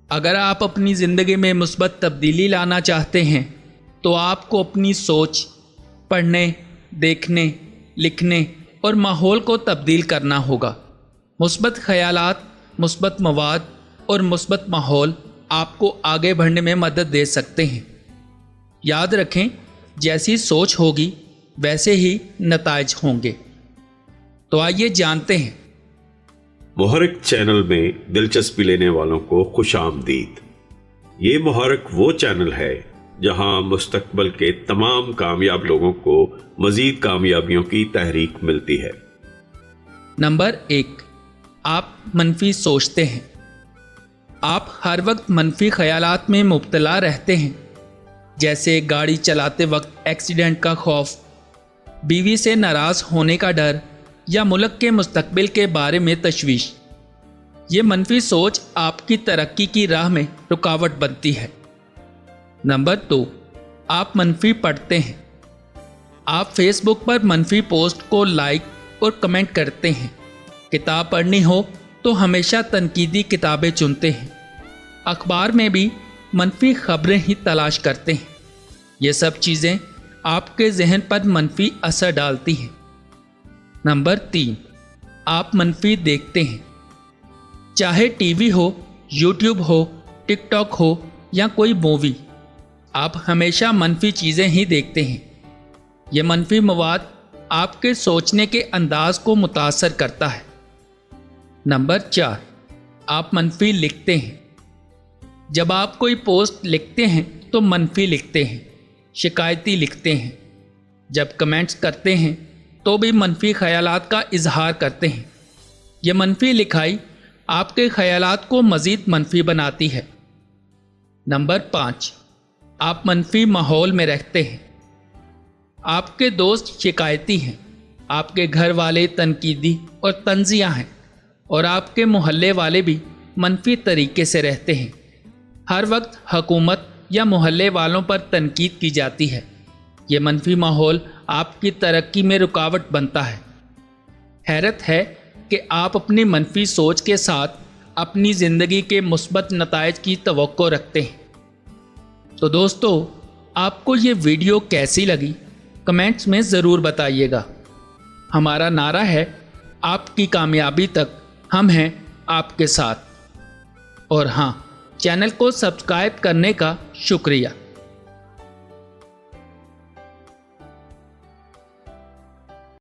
اگر آپ اپنی زندگی میں مثبت تبدیلی لانا چاہتے ہیں تو آپ کو اپنی سوچ، پڑھنے، دیکھنے، لکھنے اور ماحول کو تبدیل کرنا ہوگا۔ مثبت خیالات، مثبت مواد اور مثبت ماحول آپ کو آگے بڑھنے میں مدد دے سکتے ہیں۔ یاد رکھیں، جیسی سوچ ہوگی ویسے ہی نتائج ہوں گے۔ تو آئیے جانتے ہیں۔ محرک چینل میں دلچسپی لینے والوں کو خوش آمدید۔ یہ محرک وہ چینل ہے جہاں مستقبل کے تمام کامیاب لوگوں کو مزید کامیابیوں کی تحریک ملتی ہے۔ نمبر 1، آپ منفی سوچتے ہیں۔ آپ ہر وقت منفی خیالات میں مبتلا رہتے ہیں، جیسے گاڑی چلاتے وقت ایکسیڈنٹ کا خوف، بیوی سے ناراض ہونے کا ڈر یا ملک کے مستقبل کے بارے میں تشویش۔ یہ منفی سوچ آپ کی ترقی کی راہ میں رکاوٹ بنتی ہے۔ نمبر 2، آپ منفی پڑھتے ہیں۔ آپ فیس بک پر منفی پوسٹ کو لائک اور کمنٹ کرتے ہیں۔ کتاب پڑھنی ہو تو ہمیشہ تنقیدی کتابیں چنتے ہیں۔ اخبار میں بھی منفی خبریں ہی تلاش کرتے ہیں۔ یہ سب چیزیں آپ کے ذہن پر منفی اثر ڈالتی ہیں۔ نمبر 3، آپ منفی دیکھتے ہیں۔ چاہے ٹی وی ہو، یوٹیوب ہو، ٹک ٹاک ہو یا کوئی مووی، آپ ہمیشہ منفی چیزیں ہی دیکھتے ہیں۔ یہ منفی مواد آپ کے سوچنے کے انداز کو متاثر کرتا ہے۔ نمبر 4، آپ منفی لکھتے ہیں۔ جب آپ کوئی پوسٹ لکھتے ہیں تو منفی لکھتے ہیں، شکایتی لکھتے ہیں۔ جب کمنٹس کرتے ہیں تو بھی منفی خیالات کا اظہار کرتے ہیں۔ یہ منفی لکھائی آپ کے خیالات کو مزید منفی بناتی ہے۔ نمبر 5، آپ منفی ماحول میں رہتے ہیں۔ آپ کے دوست شکایتی ہیں، آپ کے گھر والے تنقیدی اور طنزیہ ہیں، اور آپ کے محلے والے بھی منفی طریقے سے رہتے ہیں۔ ہر وقت حکومت یا محلے والوں پر تنقید کی جاتی ہے۔ یہ منفی ماحول آپ کی ترقی میں رکاوٹ بنتا ہے۔ حیرت ہے کہ آپ اپنی منفی سوچ کے ساتھ اپنی زندگی کے مثبت نتائج کی توقع رکھتے ہیں۔ تو دوستو، آپ کو یہ ویڈیو کیسی لگی؟ کمنٹس میں ضرور بتائیے گا۔ ہمارا نعرہ ہے، آپ کی کامیابی تک ہم ہیں آپ کے ساتھ۔ اور ہاں، چینل کو سبسکرائب کرنے کا شکریہ۔